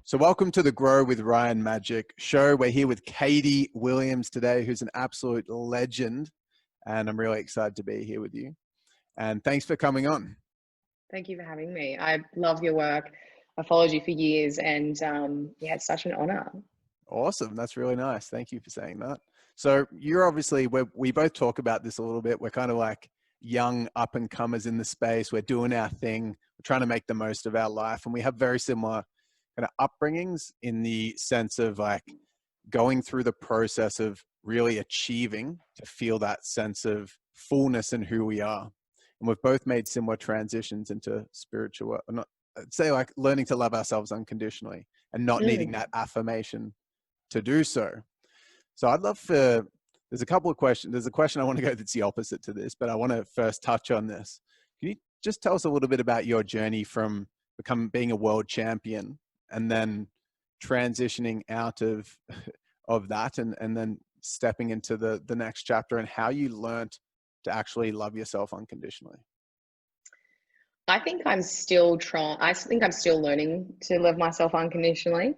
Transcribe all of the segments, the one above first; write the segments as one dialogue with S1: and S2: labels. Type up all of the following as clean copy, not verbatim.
S1: So welcome to the Grow with Ryan Magic show. We're here with Katie Williams today, who's an absolute legend, and I'm really excited to be here with you. And thanks for coming on.
S2: Thank you for having me. I love your work. I followed you for years, and yeah, it's such an honor.
S1: Awesome. That's really nice. Thank you for saying that. So you're obviously, we both talk about this a little bit. We're kind of like young up and comers in the space. We're doing our thing. We're trying to make the most of our life. And we have very similar kind of upbringings in the sense of like going through the process of really achieving to feel that sense of fullness in who we are. And we've both made similar transitions into spiritual, not I'd say like learning to love ourselves unconditionally and not needing that affirmation to do so. So I'd love for, there's a couple of questions. There's a question I want to go that's the opposite to this, but I want to first touch on this. Can you just tell us a little bit about your journey from being a world champion and then transitioning out of that and then stepping into the next chapter and how you learned to actually love yourself unconditionally?
S2: I think I'm still learning to love myself unconditionally.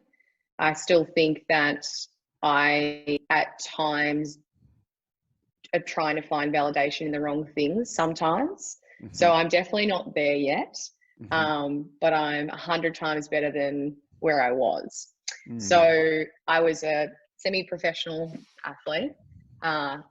S2: I still think that I, at times, are trying to find validation in the wrong things sometimes. So I'm definitely not there yet, but I'm 100 times better than where I was. So I was a semi-professional athlete, and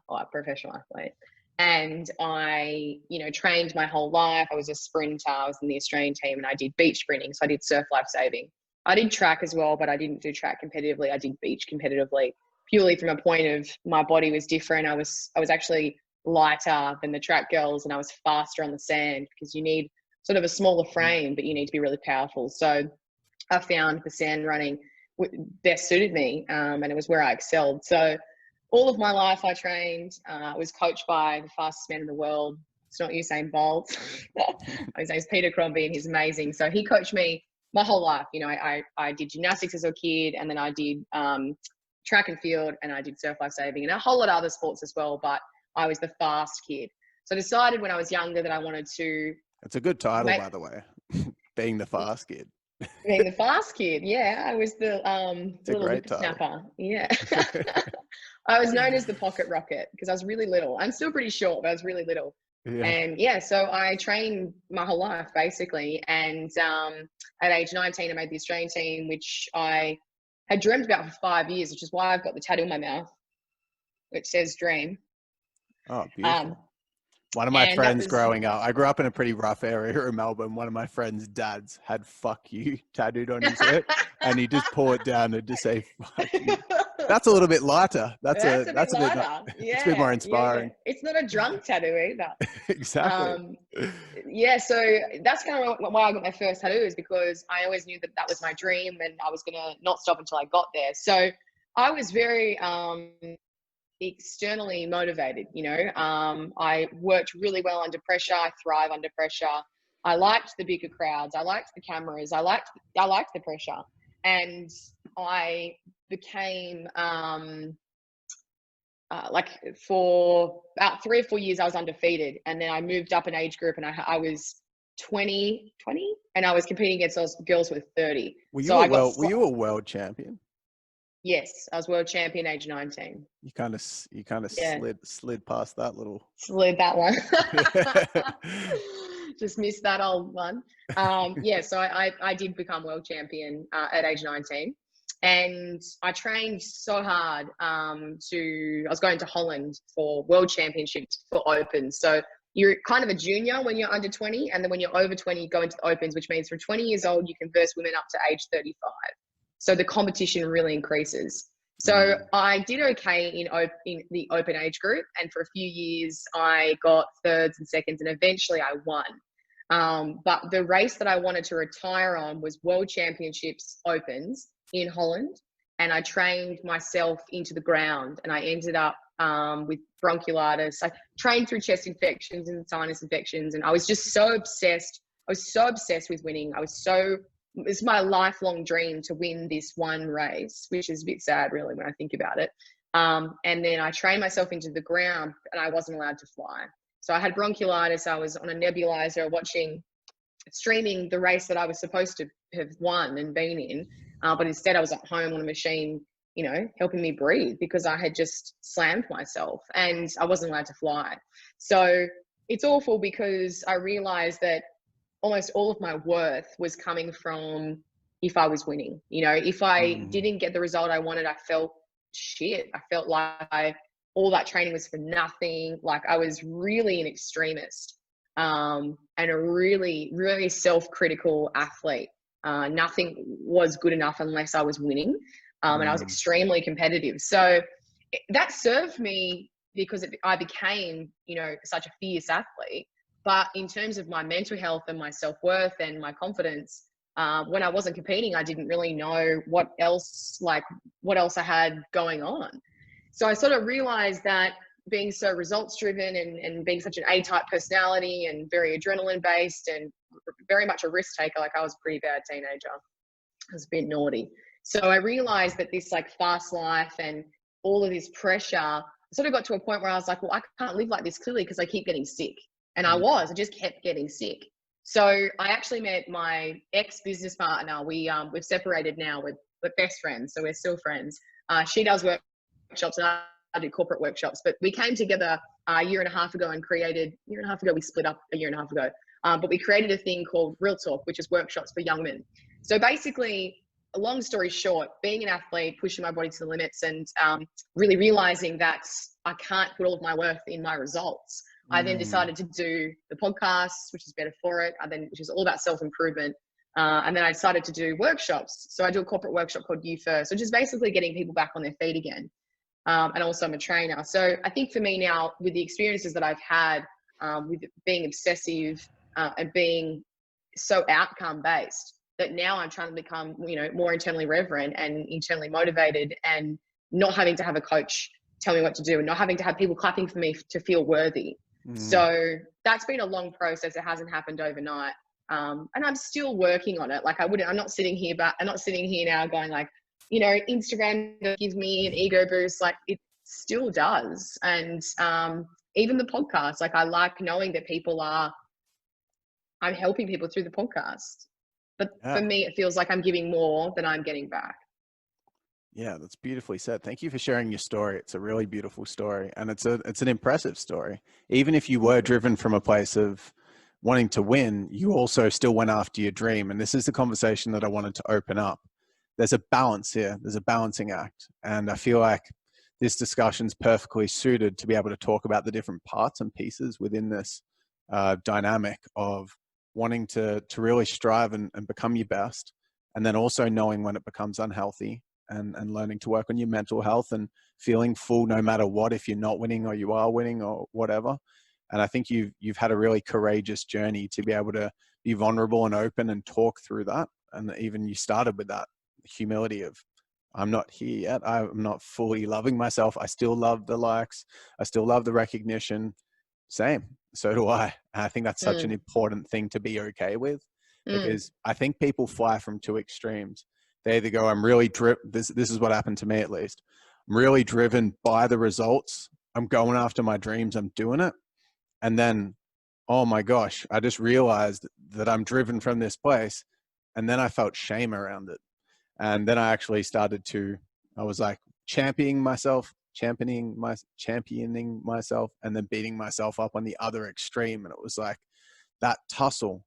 S2: I, trained my whole life. I was a sprinter. I was in the Australian team, and I did beach sprinting. So I did surf life saving. I did track as well, but I didn't do track competitively. I did beach competitively, purely from a point of my body was different. I was actually lighter than the track girls, and I was faster on the sand because you need sort of a smaller frame, but you need to be really powerful. So I found the sand running best suited me, and it was where I excelled. So all of my life I trained. I was coached by the fastest man in the world. It's not Usain Bolt. His name's Peter Crombie, and he's amazing. So he coached me my whole life. I did gymnastics as a kid, and then I did track and field, and I did surf life saving and a whole lot of other sports as well. But I was the fast kid. So I decided when I was younger that I wanted to.
S1: It's a good title, by the way, being the fast kid.
S2: Being the fast kid, yeah. I was the little
S1: snapper.
S2: Yeah. I was known as the pocket rocket because I was really little. I'm still pretty short, but I was really little. Yeah. And yeah, so I trained my whole life basically. And at age 19, I made the Australian team, which I had dreamed about for 5 years, which is why I've got the tattoo in my mouth, which says dream.
S1: Oh, beautiful. One of my friends growing up, I grew up in a pretty rough area in Melbourne. One of my friend's dads had "fuck you" tattooed on his hip, and he just pull it down and just say "fuck you." That's a little bit lighter. That's a bit lighter. It's a bit more inspiring.
S2: Yeah. It's not a drunk tattoo either.
S1: Exactly.
S2: Yeah, so that's kind of why I got my first tattoo, is because I always knew that was my dream, and I was gonna not stop until I got there. So I was very externally motivated. I worked really well under pressure. I thrive under pressure. I liked the bigger crowds. I liked the cameras. I liked the pressure, and I became like for about 3 or 4 years I was undefeated, and then I moved up an age group, and I was 20, and I was competing against those girls who were 30.
S1: Were you a world champion?
S2: Yes, I was world champion age 19.
S1: You kind of slid past that little.
S2: Slid that one. Just missed that old one. Yeah, so I did become world champion at age 19. And I trained so hard I was going to Holland for world championships for opens. So you're kind of a junior when you're under 20. And then when you're over 20, you go into the opens, which means from 20 years old, you can verse women up to age 35. So the competition really increases. So I did okay in the open age group. And for a few years, I got thirds and seconds, and eventually I won. But the race that I wanted to retire on was World Championships Opens in Holland. And I trained myself into the ground, and I ended up with bronchiolitis. I trained through chest infections and sinus infections. And I was just so obsessed. I was so obsessed with winning. It's my lifelong dream to win this one race, which is a bit sad really when I think about it. And then I trained myself into the ground, and I wasn't allowed to fly. So I had bronchiolitis. I was on a nebulizer watching streaming the race that I was supposed to have won and been in. But instead I was at home on a machine, helping me breathe because I had just slammed myself and I wasn't allowed to fly. So it's awful because I realized that almost all of my worth was coming from if I was winning. If I
S1: Mm,
S2: didn't get the result I wanted, I felt shit. I felt like all that training was for nothing. Like I was really an extremist, and a really, really self-critical athlete. Nothing was good enough unless I was winning. And I was
S1: mm,
S2: extremely competitive. So that served me because I became, such a fierce athlete. But in terms of my mental health and my self-worth and my confidence, when I wasn't competing, I didn't really know what else I had going on. So I sort of realized that being so results driven and being such an A-type personality and very adrenaline based and very much a risk taker, like I was a pretty bad teenager. I was a bit naughty. So I realized that this like fast life and all of this pressure sort of got to a point where I was like, well, I can't live like this clearly because I keep getting sick. And I just kept getting sick. So I actually met my ex-business partner. We've separated now. We're best friends, so we're still friends. She does workshops and I do corporate workshops, but we came together a year and a half ago and we split up a year and a half ago. But we created a thing called Real Talk, which is workshops for young men. So basically, a long story short, being an athlete, pushing my body to the limits and really realizing that I can't put all of my worth in my results. I then
S1: mm,
S2: decided to do the podcast, which is better for it, which is all about self-improvement. And then I decided to do workshops. So I do a corporate workshop called You First, which is basically getting people back on their feet again. And also I'm a trainer. So I think for me now, with the experiences that I've had with being obsessive and being so outcome based, that now I'm trying to become, more internally reverent and internally motivated and not having to have a coach tell me what to do and not having to have people clapping for me to feel worthy.
S1: mm.
S2: So that's been a long process. It hasn't happened overnight. And I'm still working on it. Like I'm not sitting here now going like, Instagram gives me an ego boost. Like it still does. And even the podcast, like I like knowing that I'm helping people through the podcast. But for
S1: Yeah.
S2: me, it feels like I'm giving more than I'm getting back.
S1: Yeah, that's beautifully said. Thank you for sharing your story. It's a really beautiful story, and it's an impressive story. Even if you were driven from a place of wanting to win, you also still went after your dream. And this is the conversation that I wanted to open up. There's a balance here. There's a balancing act, and I feel like this discussion's perfectly suited to be able to talk about the different parts and pieces within this dynamic of wanting to really strive and become your best, and then also knowing when it becomes unhealthy and learning to work on your mental health and feeling full no matter what, if you're not winning or you are winning or whatever. And I think you've had a really courageous journey to be able to be vulnerable and open and talk through that. And even you started with that humility of, I'm not here yet. I'm not fully loving myself. I still love the likes. I still love the recognition. Same. So do I. And I think that's such an
S2: Mm,
S1: important thing to be okay with,
S2: mm,
S1: because I think people fly from two extremes. They either go, I'm really driven. This is what happened to me at least. I'm really driven by the results. I'm going after my dreams. I'm doing it. And then, oh my gosh, I just realized that I'm driven from this place. And then I felt shame around it. And then I actually I was like championing myself, and then beating myself up on the other extreme. And it was like that tussle.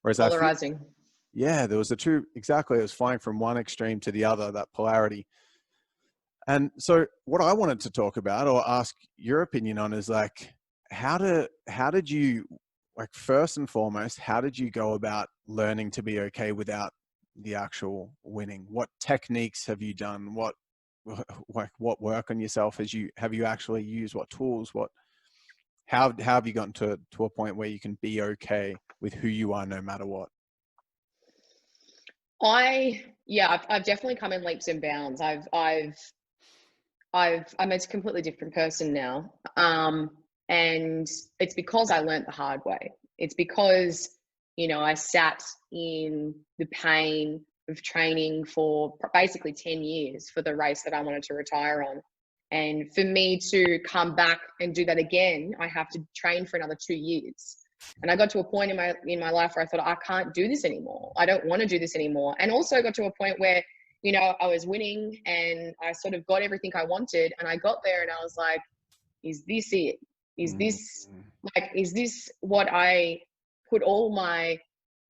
S1: Whereas I feel,
S2: polarizing.
S1: yeah, there was the two, exactly. It was flying from one extreme to the other, that polarity. And so what I wanted to talk about or ask your opinion on is like, how did you, like, first and foremost, how did you go about learning to be okay without the actual winning? What techniques have you done? What work on yourself have you actually used? What tools? How have you gotten to a point where you can be okay with who you are no matter what?
S2: I've definitely come in leaps and bounds. I'm a completely different person now. And it's because I learned the hard way. It's because, I sat in the pain of training for basically 10 years for the race that I wanted to retire on. And for me to come back and do that again, I have to train for another 2 years. And I got to a point in my life where I thought, I can't do this anymore. I don't want to do this anymore. And also got to a point where, you know, I was winning and I sort of got everything I wanted. And I got there and I was like, is this it? Is this what I put all my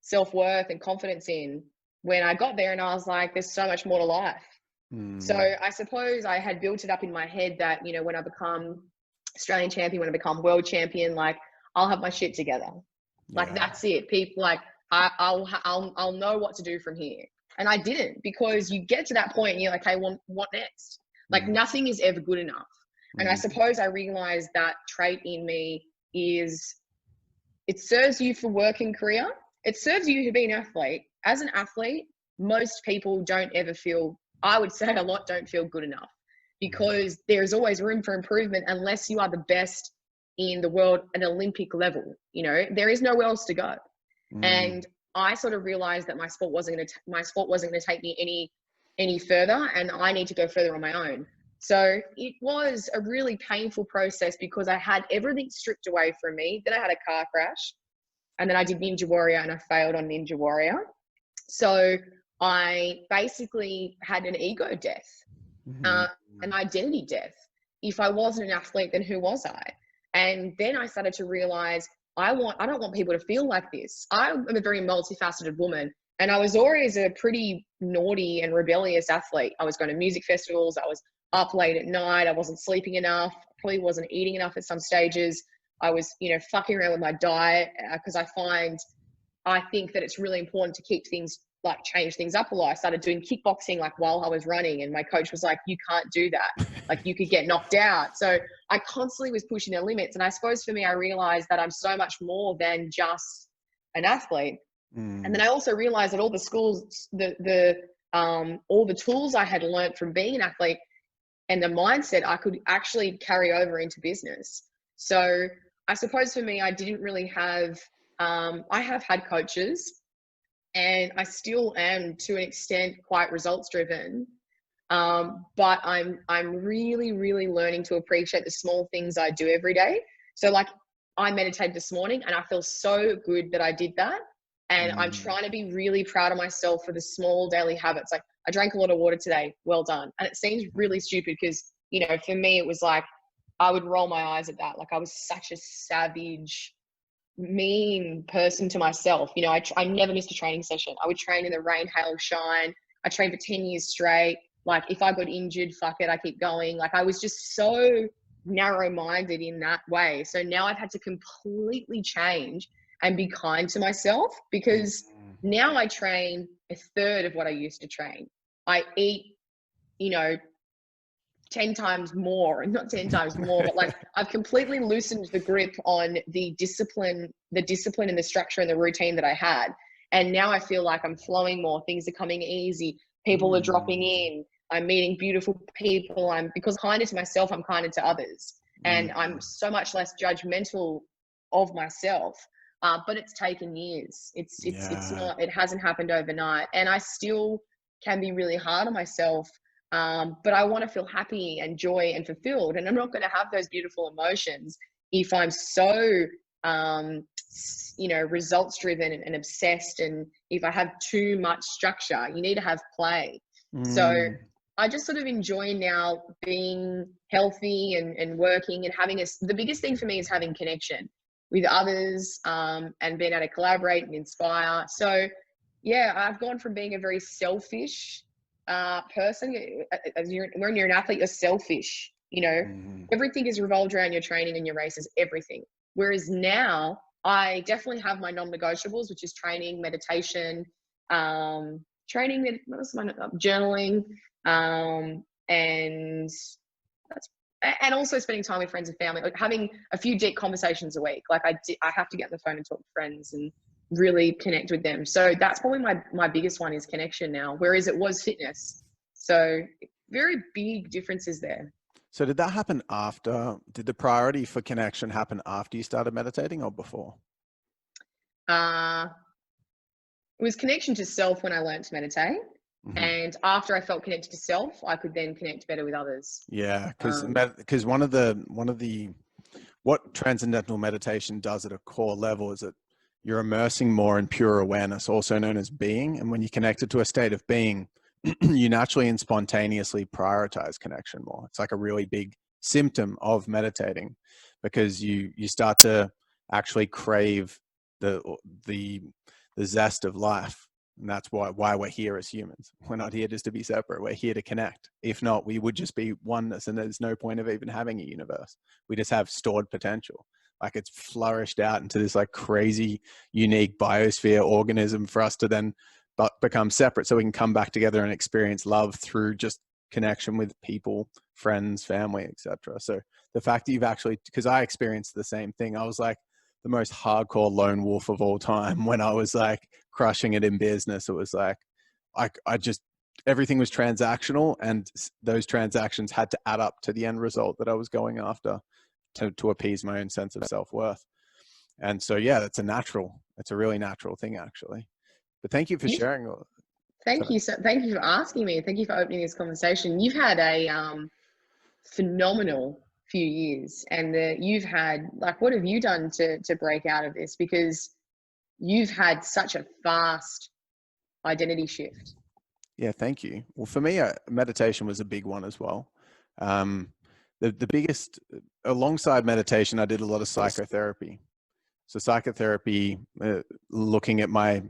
S2: self-worth and confidence in when I got there? And I was like, there's so much more to life. So I suppose I had built it up in my head that, you know, when I become Australian champion, when I become world champion, like I'll have my shit together. Like that's it. People like I'll know what to do from here. And I didn't, because you get to that point and you're like, hey, well, what next? Like nothing is ever good enough. And I suppose I realized that trait in me is it serves you for work and career. It serves you to be an athlete. As an athlete, most people don't ever feel, I would say a lot don't feel good enough, because there's always room for improvement unless you are the best in the world at an Olympic level. You know, there is nowhere else to go. And I sort of realized that my sport wasn't going to take me any further, and I need to go further on my own. So it was a really painful process because I had everything stripped away from me. Then I had a car crash, and then I did Ninja Warrior and I failed on Ninja Warrior. So I basically had an ego death, an identity death. If I wasn't an athlete, then who was I? And then I started to realize I don't want people to feel like this. I'm a very multifaceted woman, and I was always a pretty naughty and rebellious athlete. I was going to music festivals. I was up late at night. I wasn't sleeping enough. Probably wasn't eating enough at some stages. I was, you know, fucking around with my diet, because I think that it's really important to keep things, like change things up a lot. I started doing kickboxing like while I was running, and my coach was like, you can't do that. Like you could get knocked out. So I constantly was pushing the limits. And I suppose for me, I realized that I'm so much more than just an athlete. And then I also realized that all the schools, all the tools I had learned from being an athlete and the mindset I could actually carry over into business. So I suppose for me, I didn't really have, I have had coaches, and I still am to an extent quite results driven. But I'm really, really learning to appreciate the small things I do every day. So like I meditated this morning and I feel so good that I did that. And I'm trying to be really proud of myself for the small daily habits. Like I drank a lot of water today. Well done. And it seems really stupid because, you know, for me, it was like, I would roll my eyes at that. Like I was such a savage, mean person to myself. You know, I never missed a training session. I would train in the rain, hail, shine. I trained for 10 years straight. Like if I got injured, fuck it, I keep going. Like I was just so narrow-minded in that way. So now I've had to completely change and be kind to myself, because now I train a third of what I used to train. I eat, you know, 10 times more, and not 10 times more, but like I've completely loosened the grip on the discipline and the structure and the routine that I had. And now I feel like I'm flowing more. Things are coming easy. People are dropping in. I'm meeting beautiful people. Because I'm kinder to myself, I'm kinder to others. And I'm so much less judgmental of myself. But it's taken years. It's not, it hasn't happened overnight. And I still can be really hard on myself. But I want to feel happy and joy and fulfilled. And I'm not going to have those beautiful emotions if I'm so, you know, results driven and obsessed. And if I have too much structure, you need to have play. So I just sort of enjoy now being healthy and working and having the biggest thing for me is having connection with others, and being able to collaborate and inspire. So yeah, I've gone from being a very selfish person. When you're an athlete, you're selfish. You know, everything is revolved around your training and your races, everything. Whereas now, I definitely have my non-negotiables, which is training, meditation, journaling, and also spending time with friends and family, like having a few deep conversations a week. Like I have to get on the phone and talk to friends and really connect with them. So that's probably my biggest one is connection now, whereas it was fitness. So very big differences there.
S1: So did that happen did the priority for connection happen after you started meditating or before?
S2: It was connection to self when I learned to meditate. And after I felt connected to self, I could then connect better with others.
S1: Yeah, because one of the what transcendental meditation does at a core level is that you're immersing more in pure awareness, also known as being. And when you're connected to a state of being, you naturally and spontaneously prioritize connection more. It's like a really big symptom of meditating, because you start to actually crave the the the zest of life. And that's why we're here as humans. We're not here just to be separate. We're here to connect. If not, we would just be oneness, and there's no point of even having a universe. We just have stored potential. Like, it's flourished out into this like crazy, unique biosphere organism for us to then become separate, so we can come back together and experience love through just connection with people, friends, family, etc. So the fact that you've actually, because I experienced the same thing. I was like the most hardcore lone wolf of all time when I was like crushing it in business. It was like I just, everything was transactional, and those transactions had to add up to the end result that I was going after to appease my own sense of self-worth. And so yeah, it's a really natural thing, actually. But thank you for
S2: You,
S1: sharing.
S2: thank you. So, thank you for asking me. Thank you for opening this conversation. You've had a phenomenal few years, and you've had, like, what have you done to break out of this? Because you've had such a fast identity shift.
S1: Yeah, thank you. Well, for me, meditation was a big one as well. The biggest, alongside meditation, I did a lot of psychotherapy. So psychotherapy, looking at my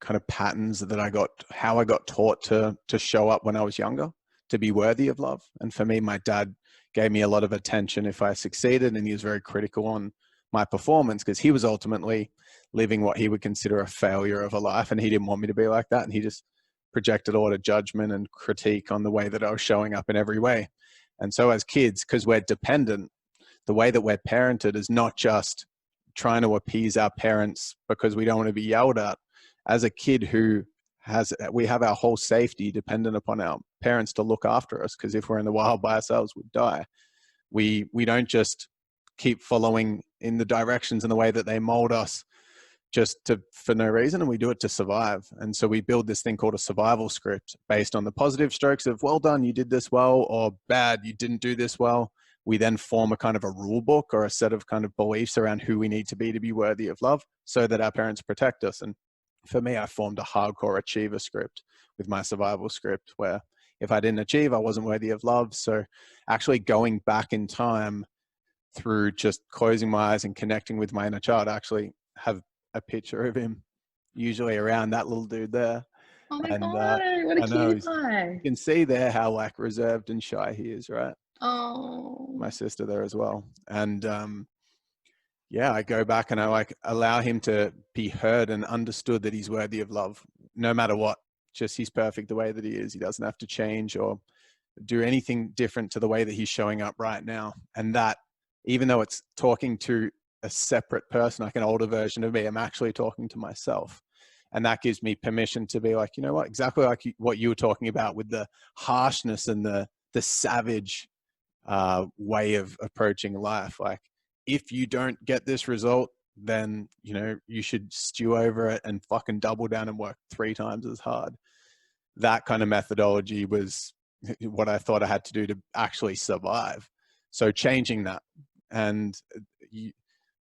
S1: kind of patterns that I got, how I got taught to show up when I was younger, to be worthy of love. And for me, my dad gave me a lot of attention if I succeeded, and he was very critical on my performance, because he was ultimately living what he would consider a failure of a life, and he didn't want me to be like that. And he just projected a lot of judgment and critique on the way that I was showing up in every way. And so as kids, because we're dependent, the way that we're parented is not just trying to appease our parents because we don't want to be yelled at. As a kid we have our whole safety dependent upon our parents to look after us, because if we're in the wild by ourselves, we'd die. We don't just keep following in the directions and the way that they mold us for no reason, and we do it to survive. And so we build this thing called a survival script based on the positive strokes of, well done, you did this well, or bad, you didn't do this well. We then form a kind of a rule book or a set of kind of beliefs around who we need to be worthy of love, so that our parents protect us. And for me, I formed a hardcore achiever script with my survival script, where if I didn't achieve, I wasn't worthy of love. So actually going back in time through just closing my eyes and connecting with my inner child, I actually have a picture of him, usually around that little dude there.
S2: Oh my
S1: And
S2: God, what a
S1: I know
S2: cutie
S1: you
S2: pie.
S1: can see there how like reserved and shy he is, right?
S2: Oh,
S1: My sister there as well. And yeah, I go back and I like allow him to be heard and understood, that he's worthy of love no matter what. Just he's perfect the way that he is. He doesn't have to change or do anything different to the way that he's showing up right now. And that, even though it's talking to a separate person, like an older version of me, I'm actually talking to myself. And that gives me permission to be like, you know what, exactly like what you were talking about with the harshness and the savage way of approaching life. Like, if you don't get this result, then, you know, you should stew over it and fucking double down and work 3 times as hard. That kind of methodology was what I thought I had to do to actually survive. So changing that. And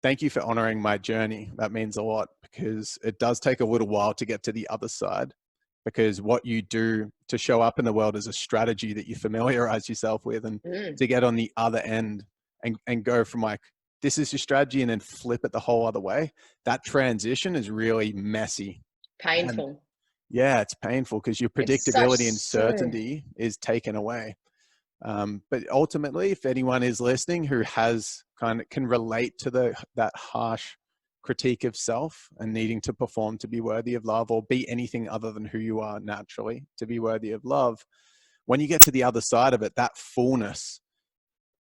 S1: thank you for honoring my journey. That means a lot, because it does take a little while to get to the other side, because what you do to show up in the world is a strategy that you familiarize yourself with, and to get on the other end and go from like, this is your strategy, and then flip it the whole other way. That transition is really messy. And
S2: painful.
S1: yeah, it's painful, because your
S2: It's such
S1: predictability and
S2: so.
S1: certainty is taken away. But ultimately, if anyone is listening who has can relate to that harsh critique of self and needing to perform to be worthy of love, or be anything other than who you are naturally to be worthy of love, when you get to the other side of it, that fullness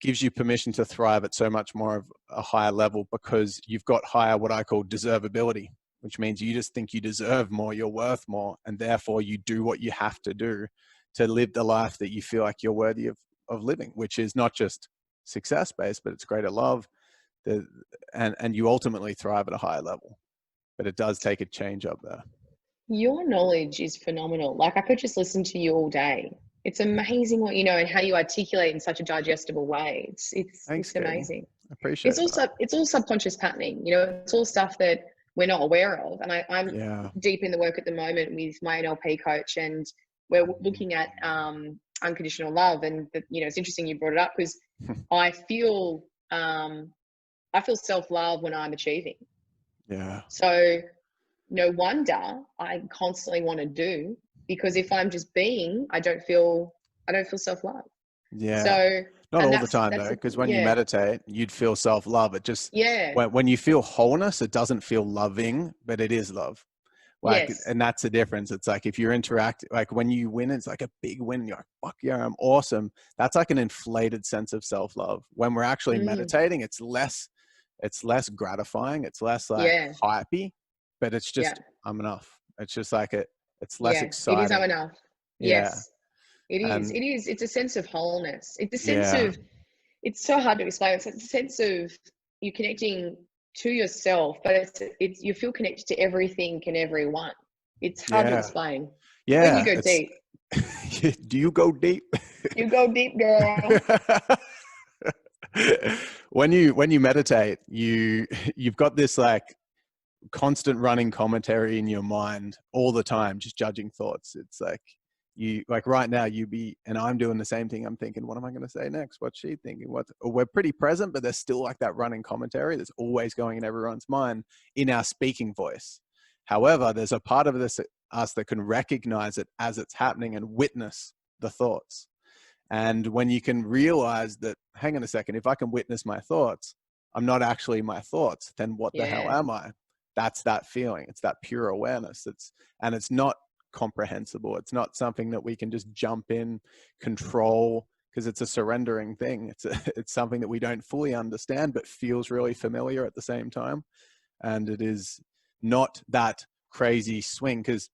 S1: gives you permission to thrive at so much more of a higher level, because you've got higher, what I call deservability, which means you just think you deserve more, you're worth more, and therefore you do what you have to do to live the life that you feel like you're worthy of living, which is not just success based, but it's greater love. And you ultimately thrive at a higher level. But it does take a change up there.
S2: Your knowledge is phenomenal. Like, I could just listen to you all day. It's amazing what you know and how you articulate in such a digestible way. It's
S1: Thanks,
S2: it's
S1: Katie.
S2: amazing.
S1: Appreciate that.
S2: it's all subconscious patterning. You know, it's all stuff that we're not aware of. And I'm
S1: Yeah.
S2: deep in the work at the moment with my NLP coach, and we're looking at unconditional love. And you know, it's interesting you brought it up, because I feel self-love when I'm achieving.
S1: Yeah.
S2: So no wonder I constantly want to do, because if I'm just being, I don't feel self-love.
S1: Yeah.
S2: So,
S1: Not
S2: and
S1: all the time
S2: that's
S1: though,
S2: a,
S1: because when you
S2: yeah,
S1: meditate, you'd feel self-love. It just,
S2: yeah,
S1: when you feel wholeness, it doesn't feel loving, but it is love. Like,
S2: yes,
S1: and that's the difference. It's like if you're interacting, like when you win, it's like a big win. You're like, fuck yeah, I'm awesome. That's like an inflated sense of self-love. When we're actually
S2: mm,
S1: meditating, it's less gratifying. It's less like
S2: yeah,
S1: hypey, but it's
S2: yeah,
S1: just, I'm enough. It's just like it's less
S2: yeah. It is. I'm
S1: exciting.
S2: enough.
S1: Yeah.
S2: Yes, it is.
S1: And
S2: It is. It's a sense of wholeness. It's a sense
S1: yeah,
S2: of. It's so hard to explain. It's a sense of you connecting to yourself, but it's you feel connected to everything and everyone. It's hard to
S1: yeah,
S2: explain when you
S1: yeah.
S2: go
S1: It's,
S2: deep.
S1: do you go deep?
S2: You go deep, girl.
S1: When you meditate, you've got this like constant running commentary in your mind all the time, just judging thoughts. It's like you, like right now and I'm doing the same thing. I'm thinking, what am I going to say next? What's she thinking? We're pretty present, but there's still like that running commentary that's always going in everyone's mind in our speaking voice. However, there's a part of us that can recognize it as it's happening and witness the thoughts. And when you can realize that, hang on a second, if I can witness my thoughts, I'm not actually my thoughts, then what the hell
S2: Yeah.
S1: am I? That's that feeling. It's that pure awareness. And it's not comprehensible. It's not something that we can just jump in, control, because it's a surrendering thing. It's something that we don't fully understand, but feels really familiar at the same time. And it is not that crazy swing, because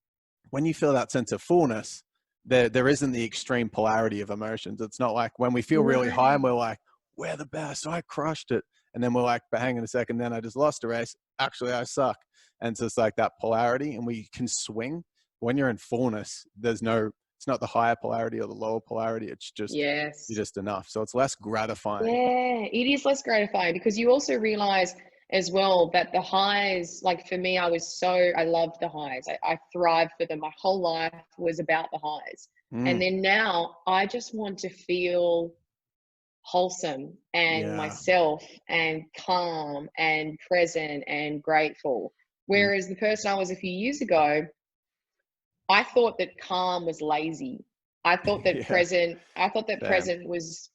S1: when you feel that sense of fullness, there isn't the extreme polarity of emotions. It's not like when we feel really high and
S2: Right.
S1: we're like, we're the best, I crushed it. And then we're like, but hang on a second, then I just lost a race. Actually, I suck. And so it's like that polarity, and we can swing. When you're in fullness, it's not the higher polarity or the lower polarity. It's just, you're
S2: Yes.
S1: just enough. So it's less gratifying.
S2: Yeah, it is less gratifying, because you also realize as well that the highs, like for me, I loved the highs. I thrived for them. My whole life was about the highs. And
S1: Mm,
S2: then now I just want to feel wholesome and
S1: yeah.
S2: myself and calm and present and grateful.
S1: Mm,
S2: Whereas the person I was a few years ago, I thought that calm was lazy.
S1: yeah.
S2: I thought that
S1: Same.
S2: present was,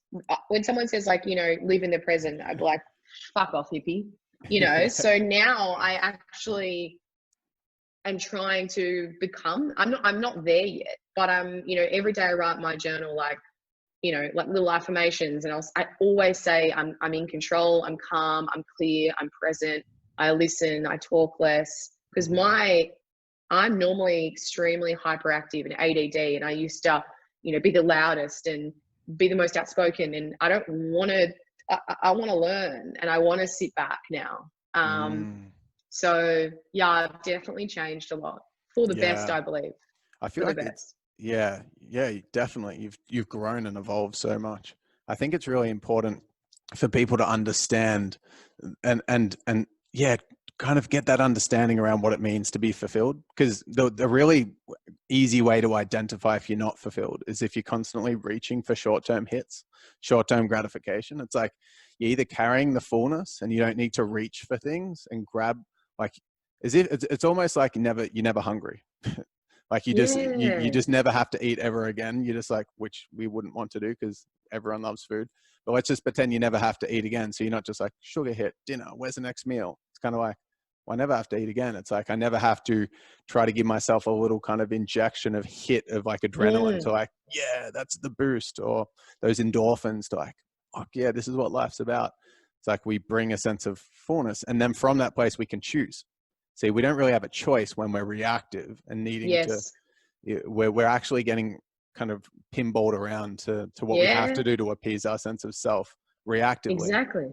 S2: when someone says, like, you know, live in the present, I'd be like, fuck off, hippie. You know,
S1: Yeah.
S2: so now I actually am trying to become, I'm not there yet, but I'm, you know, every day I write my journal, like, you know, like little affirmations, and I always say I'm in control, I'm calm, I'm clear, I'm present, I listen, I talk less, because
S1: Mhm.
S2: I'm normally extremely hyperactive and ADD, and I used to, you know, be the loudest and be the most outspoken, and I don't want to. I want to learn, and I want to sit back now.
S1: Mm,
S2: So yeah, I've definitely changed a lot for the best,
S1: yeah.
S2: I believe,
S1: I feel
S2: for the
S1: like it's,
S2: best.
S1: yeah, yeah, definitely. You've grown and evolved so much. I think it's really important for people to understand and yeah, kind of get that understanding around what it means to be fulfilled. Because the really easy way to identify if you're not fulfilled is if you're constantly reaching for short-term hits, short-term gratification. It's like you're either carrying the fullness and you don't need to reach for things and grab, like, as if it's almost like you're never hungry. Like you
S2: Yeah,
S1: just never have to eat ever again. You're just like, which we wouldn't want to do because everyone loves food. But let's just pretend you never have to eat again. So you're not just like sugar hit dinner. Where's the next meal? It's kind of like, well, I never have to eat again. It's like I never have to try to give myself a little kind of injection of hit of like adrenaline to
S2: mm,
S1: like, yeah, that's the boost, or those endorphins to like, fuck yeah, this is what life's about. It's like we bring a sense of fullness, and then from that place we can choose. See, we don't really have a choice when we're reactive and needing to,
S2: yes,
S1: we're actually getting kind of pinballed around to what we have
S2: yeah,
S1: to do to appease our sense of self reactively.
S2: exactly.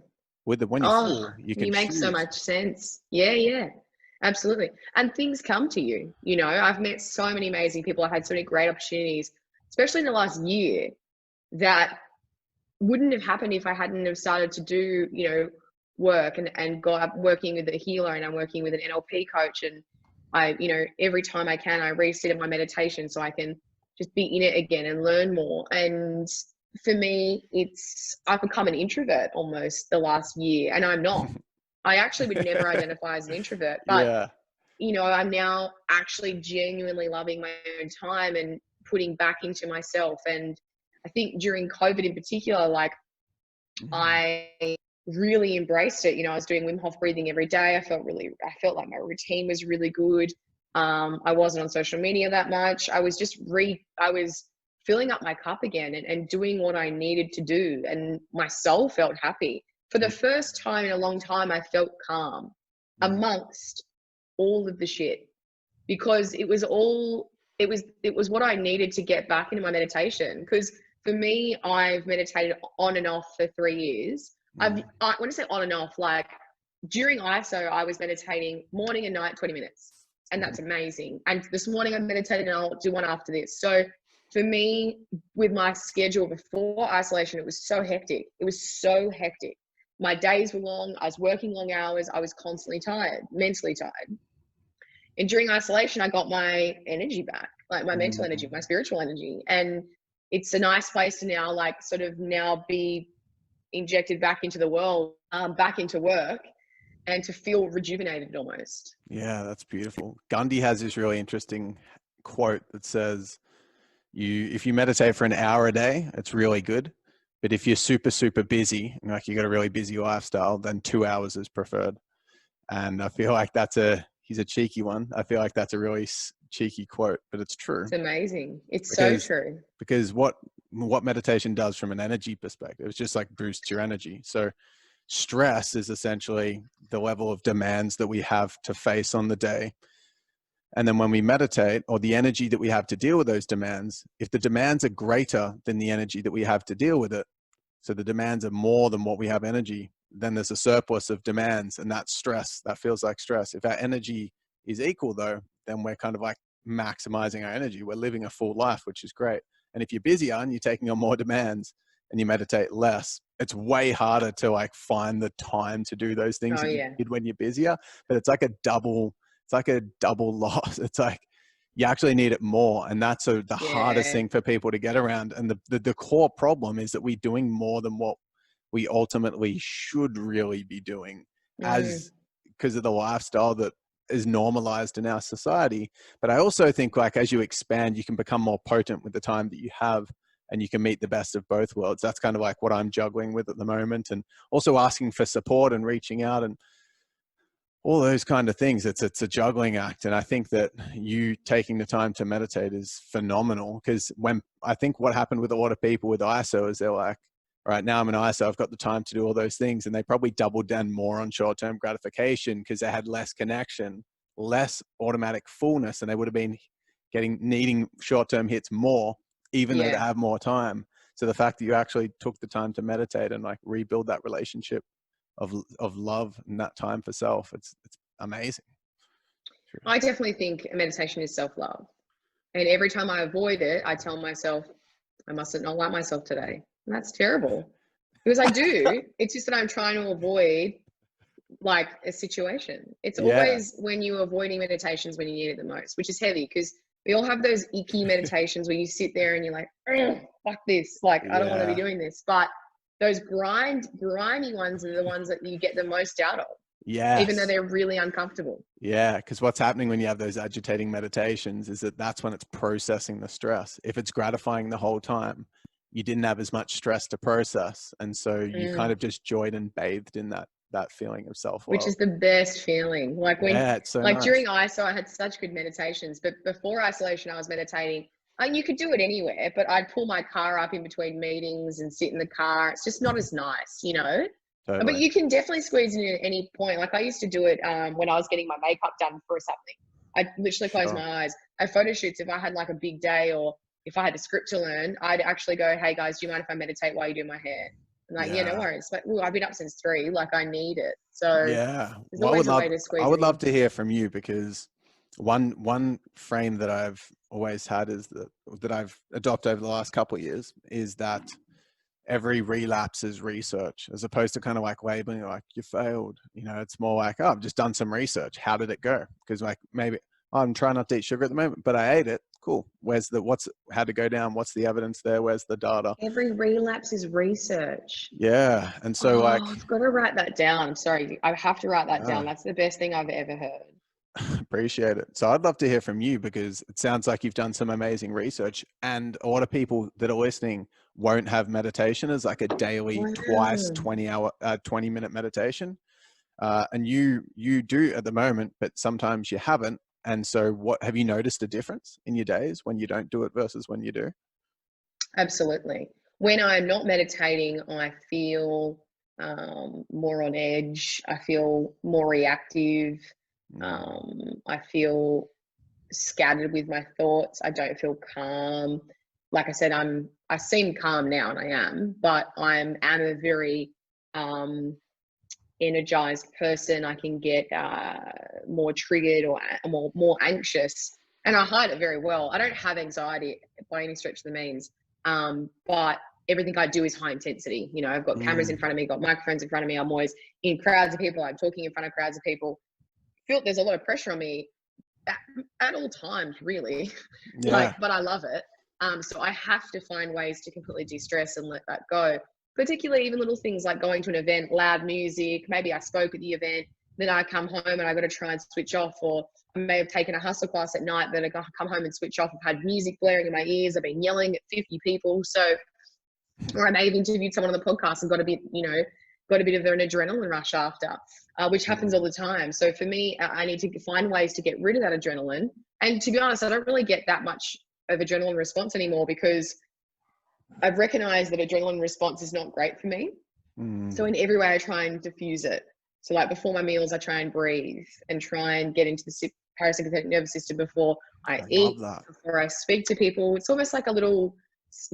S1: When you're
S2: Oh,
S1: full, you can
S2: you make so
S1: choose.
S2: much sense. Yeah, yeah, absolutely. And things come to you. You know, I've met so many amazing people. I've had so many great opportunities, especially in the last year, that wouldn't have happened if I hadn't have started to do, you know, work and got working with a healer, and I'm working with an NLP coach, and I, every time I can, I reset in my meditation so I can just be in it again and learn more. And for me, I've become an introvert almost the last year, and I'm not. I actually would never identify as an introvert, but
S1: Yeah.
S2: I'm now actually genuinely loving my own time and putting back into myself. And I think during COVID in particular, like I really embraced it. I was doing Wim Hof breathing every day. I felt like my routine was really good. I wasn't on social media that much. I was filling up my cup again and doing what I needed to do. And my soul felt happy. For the first time in a long time, I felt calm amongst all of the shit, because it was what I needed to get back into my meditation. Because for me, I've meditated on and off for 3 years. When I say on and off, like during ISO, I was meditating morning and night, 20 minutes. And that's amazing. And this morning I meditated, and I'll do one after this. So for me, with my schedule before isolation, it was so hectic. My days were long. I was working long hours. I was constantly tired, mentally tired. And during isolation, I got my energy back, like my mental energy, my spiritual energy. And it's a nice place to now, like, sort of now be injected back into the world, back into work, and to feel rejuvenated almost.
S1: Yeah, that's beautiful. Gandhi has this really interesting quote that says, if you meditate for an hour a day, it's really good. But if you're super, super busy, like you got a really busy lifestyle, then 2 hours is preferred. And I feel like he's a cheeky one. I feel like that's a really cheeky quote, but it's true.
S2: It's amazing. It's so true.
S1: Because what meditation does from an energy perspective, it's just like boosts your energy. So stress is essentially the level of demands that we have to face on the day. And then when we meditate, or the energy that we have to deal with those demands, if the demands are greater than the energy that we have to deal with it, so the demands are more than what we have energy, then there's a surplus of demands, and that's stress. That feels like stress. If our energy is equal though, then we're kind of like maximizing our energy. We're living a full life, which is great. And if you're busier and you're taking on more demands and you meditate less, it's way harder to like find the time to do those things that you did when you're busier. But it's like a double loss. It's like you actually need it more. And that's the hardest thing for people to get around. And the core problem is that we're doing more than what we ultimately should really be doing, because of the lifestyle that is normalized in our society. But I also think, like, as you expand, you can become more potent with the time that you have, and you can meet the best of both worlds. That's kind of like what I'm juggling with at the moment, and also asking for support and reaching out and all those kind of things. It's a juggling act. And I think that you taking the time to meditate is phenomenal, because I think what happened with a lot of people with ISO is they're like, right now I'm an ISO, I've got the time to do all those things. And they probably doubled down more on short-term gratification because they had less connection, less automatic fullness, and they would have been needing short-term hits more, even though they have more time. So the fact that you actually took the time to meditate and like rebuild that relationship of love and that time for self, it's amazing.
S2: I definitely think meditation is self-love. And every time I avoid it, I tell myself, I mustn't not like myself today. And that's terrible, because I do. It's just that I'm trying to avoid like a situation. It's always when you're avoiding meditations when you need it the most, which is heavy, because we all have those icky meditations where you sit there and you're like, fuck this. Like, I don't want to be doing this. But those grimy ones are the ones that you get the most out of.
S1: Yes.
S2: Even though they're really uncomfortable.
S1: Yeah, because what's happening when you have those agitating meditations is that's when it's processing the stress. If it's gratifying the whole time, you didn't have as much stress to process. And so you kind of just joyed and bathed in that feeling of self-love.
S2: Which is the best feeling. Like
S1: it's so nice.
S2: During ISO, I had such good meditations, but before isolation, I was meditating. And you could do it anywhere, but I'd pull my car up in between meetings and sit in the car. It's just not as nice, you know? Totally. But you can definitely squeeze in at any point. Like I used to do it when I was getting my makeup done for something. I'd literally close my eyes. I photo shoots, if I had like a big day or if I had a script to learn, I'd actually go, hey guys, do you mind if I meditate while you do my hair? And like, no worries. But I've been up since 3, like I need it. So there's always a way to squeeze it in.
S1: I would love to hear from you, because one frame that I've always had is that I've adopted over the last couple of years is that every relapse is research, as opposed to kind of like labeling it like you failed. You know, it's more like, oh, I've just done some research. How did it go? Because like maybe I'm trying not to eat sugar at the moment, but I ate it. Cool. How'd it go down? What's the evidence there? Where's the data?
S2: Every relapse is research.
S1: Yeah. And so like,
S2: Oh, I've got to write that down. I'm sorry. I have to write that down.
S1: ah,
S2: That's the best thing I've ever heard.
S1: appreciate it. So I'd love to hear from you, because it sounds like you've done some amazing research, and a lot of people that are listening won't have meditation as like a daily, twice
S2: Wow.
S1: 20-minute meditation. And you do at the moment, but sometimes you haven't. And so what have you noticed a difference in your days when you don't do it versus when you do?
S2: Absolutely. When I'm not meditating, I feel more on edge. I feel more reactive.
S1: Mm,
S2: I feel scattered with my thoughts. I don't feel calm. Like I said, I seem calm now, and I am, but am a very energized person. I can get more triggered or more anxious, and I hide it very well. I don't have anxiety by any stretch of the means, but everything I do is high intensity. You know, I've got cameras in
S1: mm,
S2: front of me, got microphones in front of me. I'm always in crowds of people. I'm talking in front of crowds of people. Feel there's a lot of pressure on me at, at all times, really.
S1: yeah.
S2: But I love it. So I have to find ways to completely de-stress and let that go. Particularly even little things like going to an event, loud music. Maybe I spoke at the event, then I come home and I got to try and switch off. Or I may have taken a hustle class at night, but I got to come home and switch off. I've had music blaring in my ears. I've been yelling at 50 people. So, or I may have interviewed someone on the podcast and got a bit, got a bit of an adrenaline rush after, which happens all
S1: Mm,
S2: the time. So for me, I need to find ways to get rid of that adrenaline. And to be honest, I don't really get that much of adrenaline response anymore, because I've recognized that adrenaline response is not great for me. So
S1: mm.
S2: in every way, I try and diffuse it. So like before my meals, I try and breathe and try and get into the parasympathetic nervous system before I
S1: I love
S2: eat,
S1: that.
S2: before I speak to people. It's almost like a little,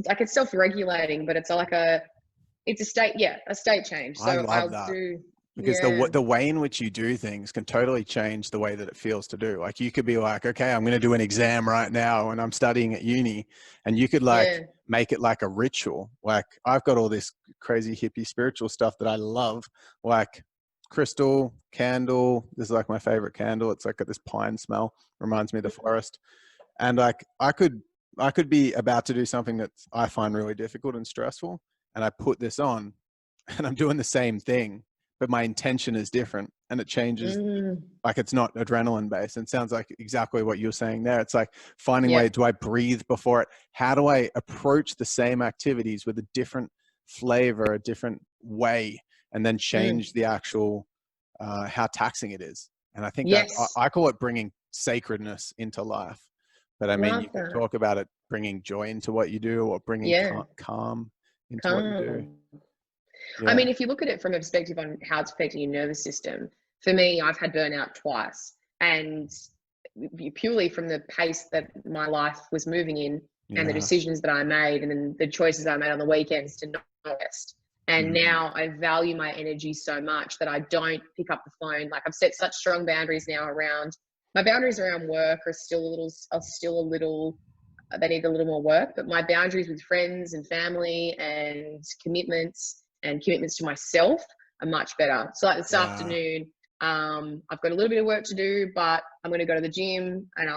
S2: like it's self-regulating, but it's like it's a state, yeah, a state change.
S1: I
S2: So
S1: love
S2: I'll
S1: that.
S2: do,
S1: Because
S2: yeah,
S1: the way in which you do things can totally change the way that it feels to do. Like you could be like, okay, I'm going to do an exam right now and I'm studying at uni, and you could like
S2: yeah,
S1: make it like a ritual. Like I've got all this crazy hippie spiritual stuff that I love, like crystal candle. This is like my favorite candle. It's like got this pine smell, reminds me of the forest. And like I could be about to do something that I find really difficult and stressful, and I put this on and I'm doing the same thing, but my intention is different, and it changes.
S2: mm,
S1: Like it's not adrenaline based. And it sounds like exactly what you're saying there. It's like finding
S2: yeah,
S1: way, do I breathe before it? How do I approach the same activities with a different flavor, a different way, and then
S2: mm,
S1: change the actual how taxing it is? And I think that
S2: yes,
S1: I call it bringing sacredness into life. But I mean,
S2: love
S1: you could
S2: that,
S1: talk about it bringing joy into what you do, or bringing
S2: yeah,
S1: calm into what you do.
S2: calm. I
S1: Yeah.
S2: mean, if you look at it from a perspective on how it's affecting your nervous system, for me, I've had burnout twice, and purely from the pace that my life was moving in, and the
S1: Yeah.
S2: decisions that I made, and then the choices I made on the weekends to not rest. And
S1: Mm,
S2: now I value my energy so much that I don't pick up the phone. Like I've set such strong boundaries now around my boundaries around work are still a little they need a little more work, but my boundaries with friends and family and commitments to myself are much better. So like this
S1: yeah.
S2: afternoon, I've got a little bit of work to do, but I'm going to go to the gym and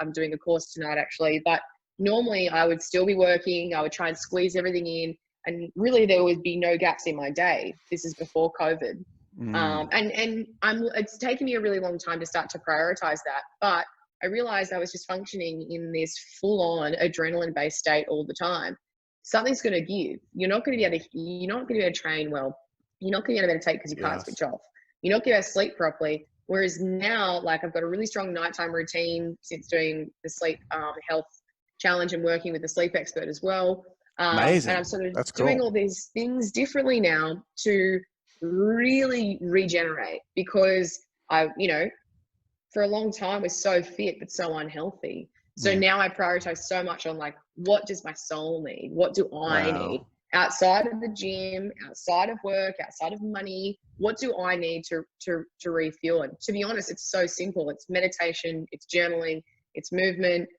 S2: I'm doing a course tonight actually, but normally I would still be working. I would try and squeeze everything in, and really there would be no gaps in my day. This is before COVID.
S1: Mm,
S2: It's taken me a really long time to start to prioritize that, but I realized I was just functioning in this full-on adrenaline-based state all the time. Something's going to give. You're not going to be able to train well. You're not going to be able to meditate because you can't
S1: yes.
S2: switch off. You're not going to be able to sleep properly. Whereas now, like I've got a really strong nighttime routine since doing the sleep health challenge and working with the sleep expert as well. And I'm
S1: Amazing.
S2: sort of
S1: That's
S2: doing
S1: cool.
S2: all these things differently now to really regenerate, because for a long time was so fit but so unhealthy. So
S1: Mm,
S2: now I prioritize so much on like, what does my soul need? What do I need
S1: wow.
S2: outside of the gym, outside of work, outside of money? What do I need to refuel? And to be honest, it's so simple. It's meditation, it's journaling, it's movement,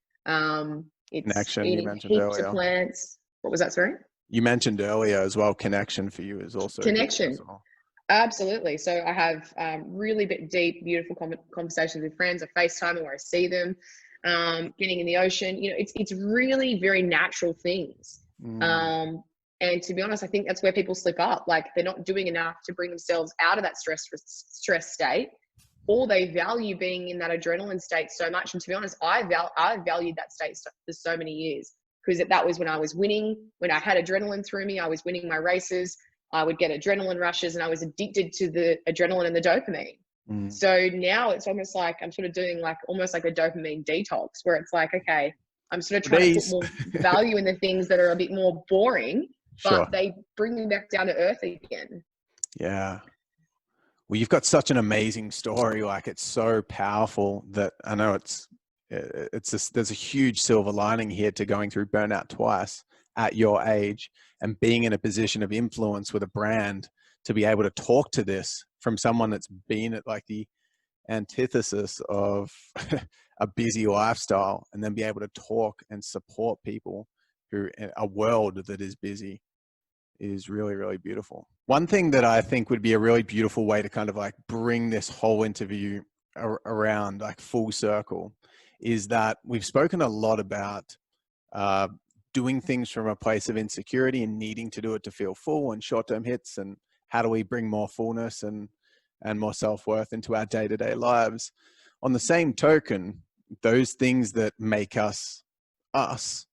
S2: it's
S1: Connection you
S2: eating
S1: mentioned
S2: heaps of
S1: earlier.
S2: plants. What was that, sorry?
S1: You mentioned earlier as well, connection for you is also huge as
S2: Connection.
S1: well.
S2: Absolutely. So I have really deep, beautiful conversations with friends. I FaceTime where I see them, getting in the ocean. You know, it's really very natural things.
S1: Mm,
S2: Um, and to be honest, I think that's where people slip up. Like they're not doing enough to bring themselves out of that stress state, or they value being in that adrenaline state so much. And to be honest, I valued that state for so many years, because that was when I was winning, when I had adrenaline through me, I was winning my races. I would get adrenaline rushes, and I was addicted to the adrenaline and the dopamine.
S1: mm.
S2: So now it's almost like I'm sort of doing like almost like a dopamine detox, where it's like, okay, I'm sort of trying to put
S1: These,
S2: more value in the things that are a bit more boring, but
S1: sure.
S2: they bring me back down to earth again.
S1: Yeah. Well, you've got such an amazing story. Like it's so powerful that I know it's just, there's a huge silver lining here to going through burnout twice at your age and being in a position of influence with a brand to be able to talk to this from someone that's been at like the antithesis of a busy lifestyle, and then be able to talk and support people who in a world that is busy is really, really beautiful. One thing that I think would be a really beautiful way to kind of like bring this whole interview around like full circle is that we've spoken a lot about uh, doing things from a place of insecurity and needing to do it to feel full, and short-term hits, and how do we bring more fullness and more self-worth into our day-to-day lives. On the same token, those things that make us us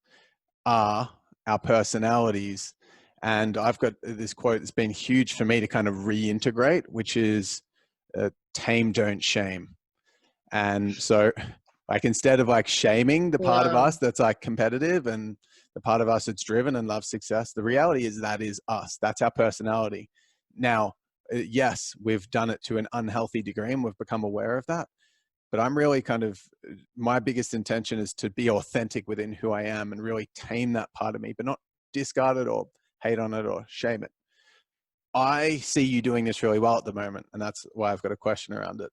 S1: are our personalities. And I've got this quote that's been huge for me to kind of reintegrate, which is tame, don't shame. And so like instead of like shaming the part of us
S2: Wow.
S1: that's like competitive and the part of us that's driven and loves success, the reality is that is us. That's our personality. Now, yes, we've done it to an unhealthy degree and we've become aware of that. But I'm really kind of, my biggest intention is to be authentic within who I am and really tame that part of me, but not discard it or hate on it or shame it. I see you doing this really well at the moment, and that's why I've got a question around it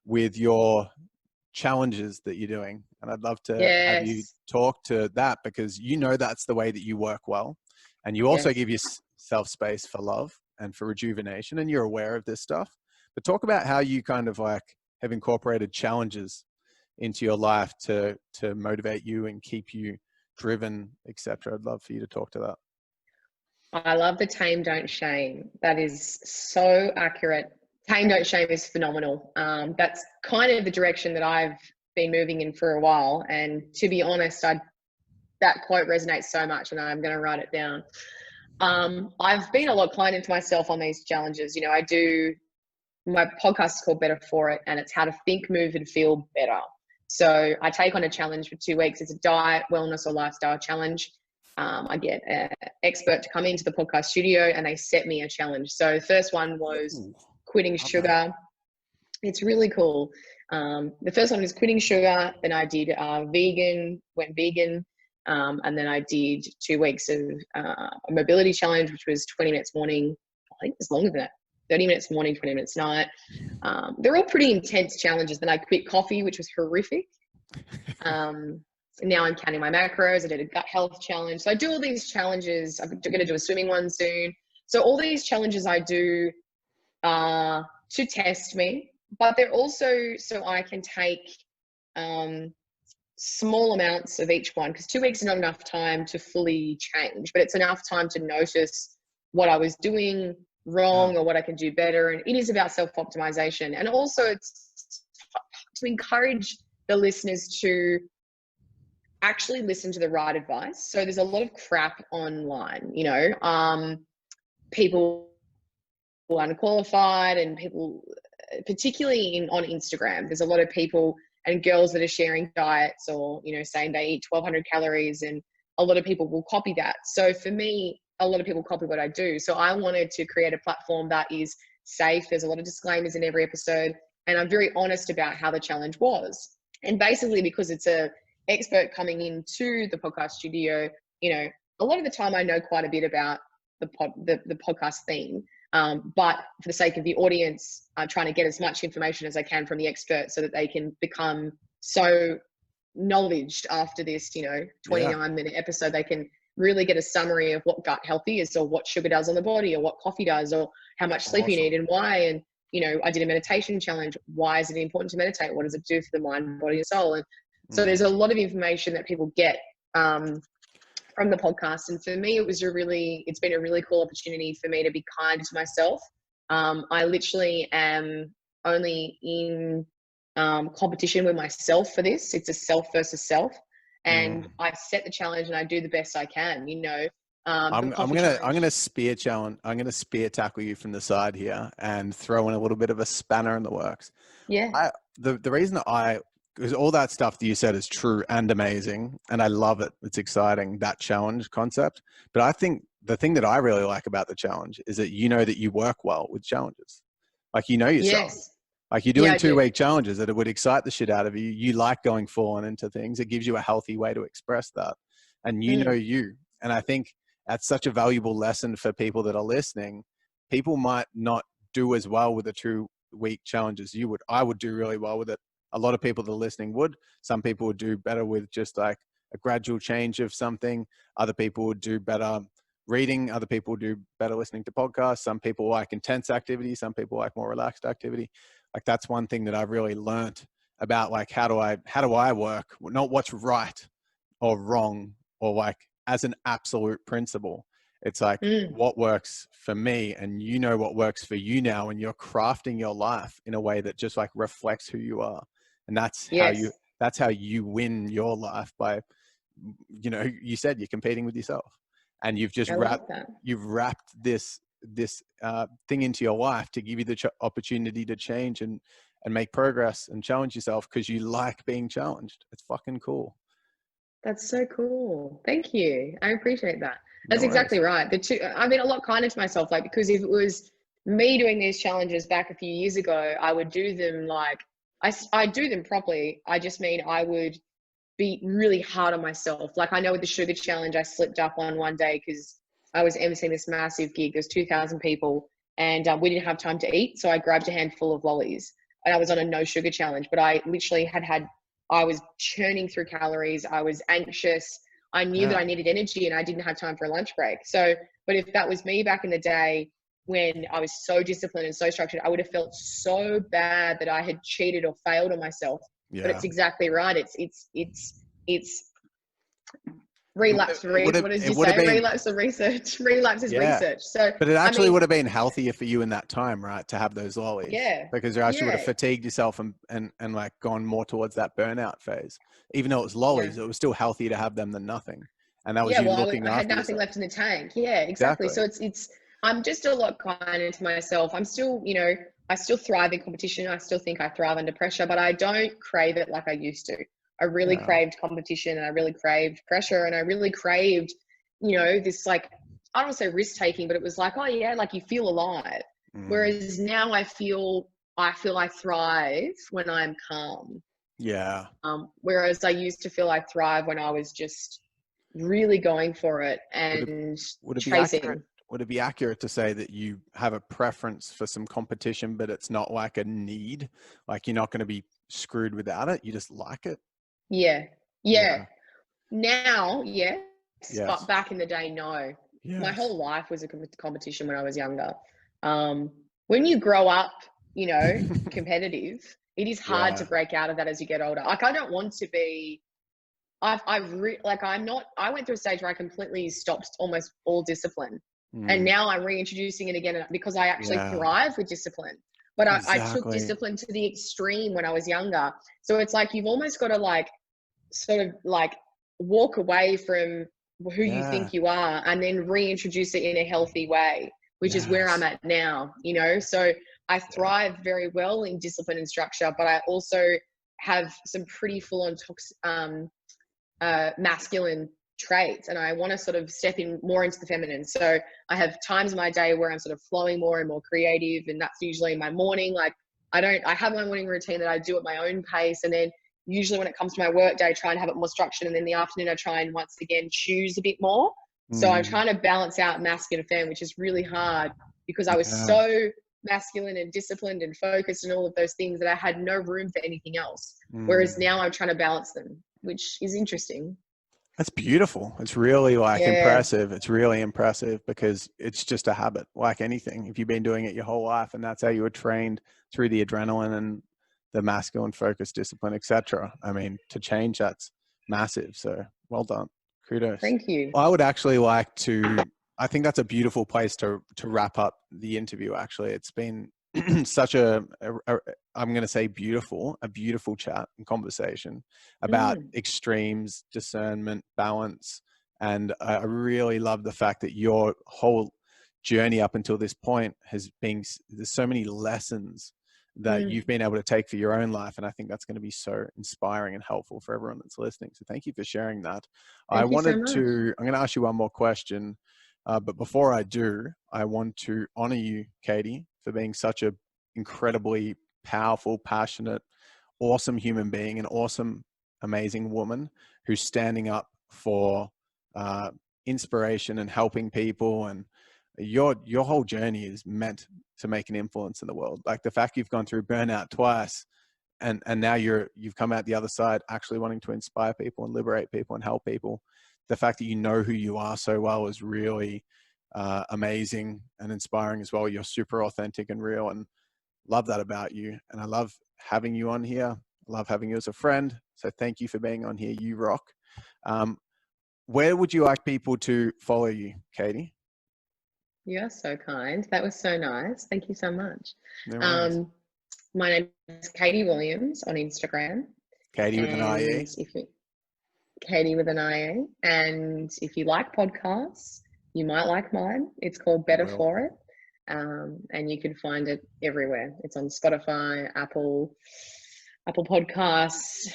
S1: with your challenges that you're doing. And I'd love to have you
S2: Yes.
S1: talk to that, because you know that's the way that you work well. And you also
S2: Yes.
S1: give yourself space for love and for rejuvenation, and you're aware of this stuff. But talk about how you kind of like have incorporated challenges into your life to motivate you and keep you driven, etc. I'd love for you to talk to that.
S2: I love the tame, don't shame. That is so accurate. Tame, don't shame is phenomenal. That's kind of the direction that I've been moving in for a while. And to be honest, that quote resonates so much, and I'm going to write it down. I've been a lot kinder to myself on these challenges. You know, I do my podcast is called Better For It, and it's how to think, move, and feel better. So I take on a challenge for 2 weeks. It's a diet, wellness, or lifestyle challenge. I get an expert to come into the podcast studio, and they set me a challenge. So the first one was
S1: Ooh,
S2: quitting
S1: love that.
S2: sugar. It's really cool. The first one was quitting sugar. Then I did went vegan. And then I did 2 weeks of a mobility challenge, which was 20 minutes morning. I think it was longer than that. 30 minutes morning, 20 minutes night. They're all pretty intense challenges. Then I quit coffee, which was horrific. Um, Now I'm counting my macros. I did a gut health challenge. So I do all these challenges. I'm going to do a swimming one soon. So all these challenges I do to test me, but they're also so I can take small amounts of each one, because 2 weeks is not enough time to fully change, but it's enough time to notice what I was doing
S1: Yeah.
S2: wrong or what I can do better. And it is about self-optimization. And also it's to encourage the listeners to actually listen to the right advice. So there's a lot of crap online, you know, people unqualified and people, particularly on Instagram, there's a lot of people and girls that are sharing diets or, you know, saying they eat 1,200 calories, and a lot of people will copy that. So for me, a lot of people copy what I do. So I wanted to create a platform that is safe. There's a lot of disclaimers in every episode, and I'm very honest about how the challenge was. And basically, because it's a expert coming into the podcast studio, you know, a lot of the time I know quite a bit about the podcast theme. But for the sake of the audience, I'm trying to get as much information as I can from the expert so that they can become so knowledged after this, you know,
S1: Yeah.
S2: 29-minute episode. They can really get a summary of what gut health is, or what sugar does on the body, or what coffee does, or how much sleep you
S1: Awesome.
S2: need and why. And, you know, I did a meditation challenge. Why is it important to meditate? What does it do for the mind, body, and soul? And so there's a lot of information that people get from the podcast. And for me, it's been a really cool opportunity for me to be kind to myself. I literally am only in competition with myself for this. It's a self versus self. And I set the challenge and I do the best I can, you know.
S1: I'm gonna spear challenge. I'm gonna spear tackle you from the side here and throw in a little bit of a spanner in the works.
S2: Yeah.
S1: The reason because all that stuff that you said is true and amazing, and I love it. It's exciting, that challenge concept. But I think the thing that I really like about the challenge is that you know that you work well with challenges. Like, you know yourself.
S2: Yes.
S1: Like, you're
S2: Yeah,
S1: doing
S2: I do.
S1: 2-week challenges that it would excite the shit out of you. You like going full on into things. It gives you a healthy way to express that. And you know you. And I think that's such a valuable lesson for people that are listening. People might not do as well with a 2-week challenge as you would. I would do really well with it. A lot of people that are listening would. Some people would do better with just like a gradual change of something. Other people would do better reading. Other people would do better listening to podcasts. Some people like intense activity. Some people like more relaxed activity. Like, that's one thing that I've really learned about, like, how do I work? Not what's right or wrong, or like as an absolute principle. It's like what works for me, and you know what works for you now, and you're crafting your life in a way that just like reflects who you are. And that's
S2: Yes.
S1: how you win your life by, you know, you said you're competing with yourself, and you've just
S2: I love that.
S1: wrapped this thing into your life to give you the opportunity to change and make progress and challenge yourself because you like being challenged. It's fucking cool.
S2: That's so cool. Thank you. I appreciate that.
S1: No
S2: That's
S1: worries.
S2: exactly right. I've been a lot kinder to myself, like, because if it was me doing these challenges back a few years ago, I would do them like, I do them properly. I just mean I would be really hard on myself. Like, I know with the sugar challenge, I slipped up on one day because I was emceeing this massive gig. There's 2,000 people, and we didn't have time to eat. So I grabbed a handful of lollies, and I was on a no sugar challenge. But I literally I was churning through calories. I was anxious. I knew that
S1: Yeah.
S2: I needed energy, and I didn't have time for a lunch break. So, but if that was me back in the day, when I was so disciplined and so structured, I would have felt so bad that I had cheated or failed on myself. But
S1: Yeah.
S2: it's exactly right. It's
S1: It,
S2: relapse.
S1: it would have
S2: What did
S1: it
S2: you
S1: would have
S2: say?
S1: been
S2: Relapse or research? Relapse is
S1: yeah.
S2: research. So,
S1: But it
S2: I
S1: actually
S2: mean,
S1: would have been healthier for you in that time, right? To have those lollies,
S2: yeah,
S1: because you actually would have
S2: yeah,
S1: fatigued yourself and like gone more towards that burnout phase. Even though it was
S2: yeah.
S1: lollies, it was still healthier to have them than nothing. And that was
S2: Yeah,
S1: you
S2: well,
S1: looking
S2: I had
S1: after
S2: nothing
S1: yourself.
S2: left in the tank. Yeah, exactly.
S1: Exactly.
S2: So I'm just a lot kinder to myself. I'm still, you know, I still thrive in competition. I still think I thrive under pressure, but I don't crave it like I used to. I really
S1: Yeah.
S2: craved competition, and I really craved pressure, and I really craved, you know, this, like, I don't want to say risk taking, but it was like, oh yeah, like you feel alive.
S1: Mm.
S2: Whereas now I thrive when I'm calm.
S1: Yeah.
S2: Whereas I used to feel I thrive when I was just really going for it
S1: Would it
S2: and
S1: would it be accurate?
S2: chasing.
S1: Would it be accurate to say that you have a preference for some competition, but it's not like a need? Like, you're not going to be screwed without it. You just like it.
S2: Yeah. Yeah.
S1: Yeah.
S2: Now, yes, but
S1: Yes.
S2: back in the day, no. My
S1: Yes.
S2: whole life was a competition when I was younger. When you grow up, you know, competitive, it is hard to
S1: Yeah.
S2: break out of that as you get older. Like, I don't want to be. I'm not. I went through a stage where I completely stopped almost all discipline, and
S1: Mm.
S2: now I'm reintroducing it again because I actually
S1: Yeah.
S2: thrive with discipline. But I took
S1: Exactly.
S2: discipline to the extreme when I was younger. So it's like you've almost got to, like, sort of like walk away from who you
S1: Yeah.
S2: think you are and then reintroduce it in a healthy way, which is where I'm
S1: Yes.
S2: at now, you know. So I
S1: Yeah.
S2: thrive very well in discipline and structure, but I also have some pretty full-on masculine traits, and I want to sort of step in more into the feminine. So I have times in my day where I'm sort of flowing more and more creative, and that's usually in my morning. Like, I have my morning routine that I do at my own pace, and then usually when it comes to my work day, I try and have it more structured, and then in the afternoon I try and once again choose a bit more. So I'm
S1: Mm.
S2: trying to balance out masculine and feminine, which is really hard because I was
S1: Yeah.
S2: so masculine and disciplined and focused and all of those things that I had no room for anything else. Whereas
S1: Mm.
S2: now I'm trying to balance them, which is interesting.
S1: That's beautiful. It's really like
S2: Yeah,
S1: impressive. It's really impressive because it's just a habit, like anything. If you've been doing it your whole life and that's how you were trained through the adrenaline and the masculine focus, discipline, etc. I mean, to change that's massive. So well done. Kudos.
S2: thank you.
S1: I would actually like to, I think that's a beautiful place to wrap up the interview. Actually, it's been such I'm going to say a beautiful chat and conversation about
S2: Mm,
S1: extremes, discernment, balance. And I really love the fact that your whole journey up until this point has been, there's so many lessons that
S2: mm.
S1: you've been able to take for your own life. And I think that's going to be so inspiring and helpful for everyone that's listening. So thank you for sharing that.
S2: Thank you so much.
S1: I'm going to ask you one more question. But before I do, I want to honor you, Katie, for being such a incredibly powerful, passionate, awesome human being, an awesome, amazing woman who's standing up for uh, inspiration and helping people. And your whole journey is meant to make an influence in the world. Like the fact you've gone through burnout twice, and now you've come out the other side actually wanting to inspire people and liberate people and help people. The fact that you know who you are so well is really amazing and inspiring as well. You're super authentic and real, and love that about you. And I love having you on here. I love having you as a friend. So thank you for being on here. You rock. Um, where would you like people to follow you, Katie?
S2: You're so kind. That was so nice. Thank you so much.
S1: No worries.
S2: Um, my name is Katie Williams on Instagram,
S1: Katie with an
S2: and
S1: IE.
S2: if you Katie with an IA, and if you like podcasts, you might like mine. It's called
S1: I
S2: Better
S1: will.
S2: For It, and you can find it everywhere. It's on Spotify, Apple Podcasts,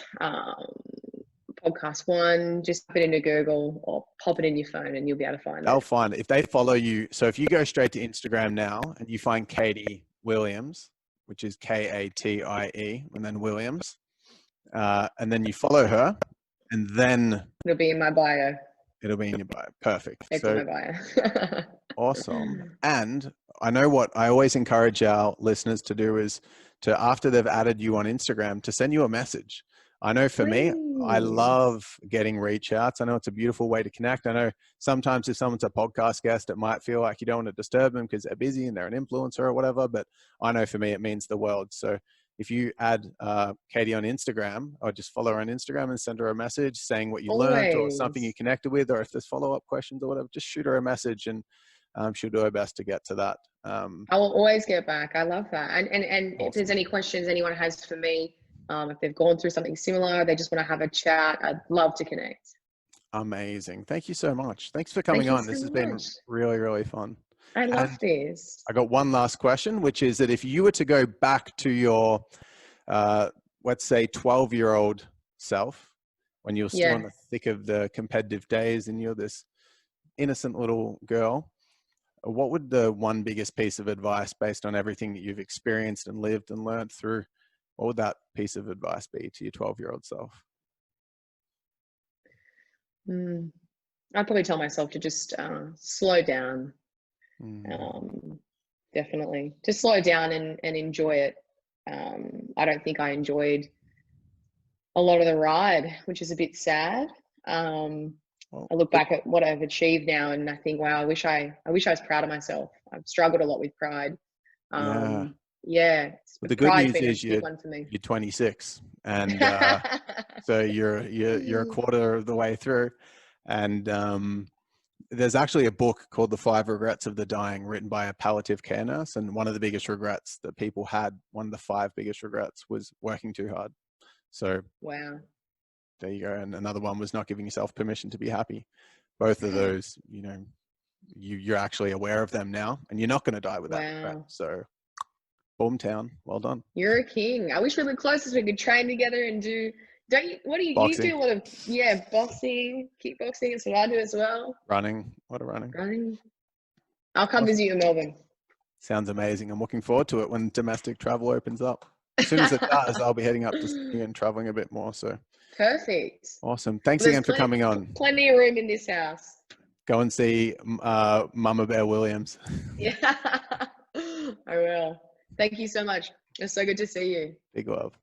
S2: Podcast One. Just put it into Google or pop it in your phone, and you'll be able to find
S1: They'll
S2: it.
S1: find it. If they follow you. So if you go straight to Instagram now and you find Katie Williams, which is KATIE, and then Williams, and then you follow her, and then
S2: It'll be in my bio.
S1: it'll be in your bio. Perfect.
S2: It's in
S1: So
S2: my bio.
S1: awesome. And I know what I always encourage our listeners to do is to, after they've added you on Instagram, to send you a message. I know for me, I
S2: Please.
S1: love getting reach outs. I know it's a beautiful way to connect. I know sometimes if someone's a podcast guest, it might feel like you don't want to disturb them because they're busy and they're an influencer or whatever. But I know for me, it means the world. So if you add Katie on Instagram, or just follow her on Instagram and send her a message saying what you learned or something you
S2: Always.
S1: connected with, or if there's follow-up questions or whatever, just shoot her a message and she'll do her best to get to that.
S2: I will always get back. I love that. And if there's
S1: Awesome.
S2: any questions anyone has for me, if they've gone through something similar, they just want to have a chat, I'd love to connect.
S1: Amazing. Thank you so much. Thanks for coming
S2: Thank you
S1: on.
S2: so
S1: This has been
S2: much.
S1: really, really fun.
S2: I love
S1: And
S2: this.
S1: I got one last question, which is that if you were to go back to your, uh, let's say, 12-year-old self, when you're still in
S2: Yeah.
S1: the thick of the competitive days and you're this innocent little girl, what would the one biggest piece of advice based on everything that you've experienced and lived and learned through, what would that piece of advice be to your 12-year-old self?
S2: Mm. I'd probably tell myself to just slow down.
S1: Mm,
S2: Um, definitely. Just slow down and enjoy it. I don't think I enjoyed a lot of the ride, which is a bit sad. Um,
S1: well,
S2: I look back at what I've achieved now, and I think, wow, I wish I was proud of myself. I've struggled a lot with pride.
S1: yeah.
S2: Yeah,
S1: But the good
S2: pride's
S1: news
S2: been a
S1: is
S2: big one for me.
S1: you're 26, and so you're a quarter of the way through. And there's actually a book called The Five Regrets of the Dying, written by a palliative care nurse. And one of the biggest regrets that people had, one of the five biggest regrets, was working too hard. So
S2: Wow.
S1: there you go. And another one was not giving yourself permission to be happy. Both of those, you're actually aware of them now, and you're not going to die with that regret.
S2: Wow.
S1: So Boomtown, well done.
S2: You're a king. I wish we were close so we could train together and do. Don't you? What do you
S1: Boxing,
S2: do? A lot of boxing, kickboxing. That's what I do as well.
S1: running, what a running.
S2: Running. I'll come
S1: Awesome.
S2: visit you in Melbourne.
S1: Sounds amazing. I'm looking forward to it when domestic travel opens up. As soon as it does, I'll be heading up to Sydney and traveling a bit more. So
S2: Perfect.
S1: awesome. Thanks
S2: Well, there's
S1: again for coming on.
S2: plenty of room in this house.
S1: Go and see Mama Bear Williams.
S2: Yeah, I will. Thank you so much. It's so good to see you.
S1: Big love.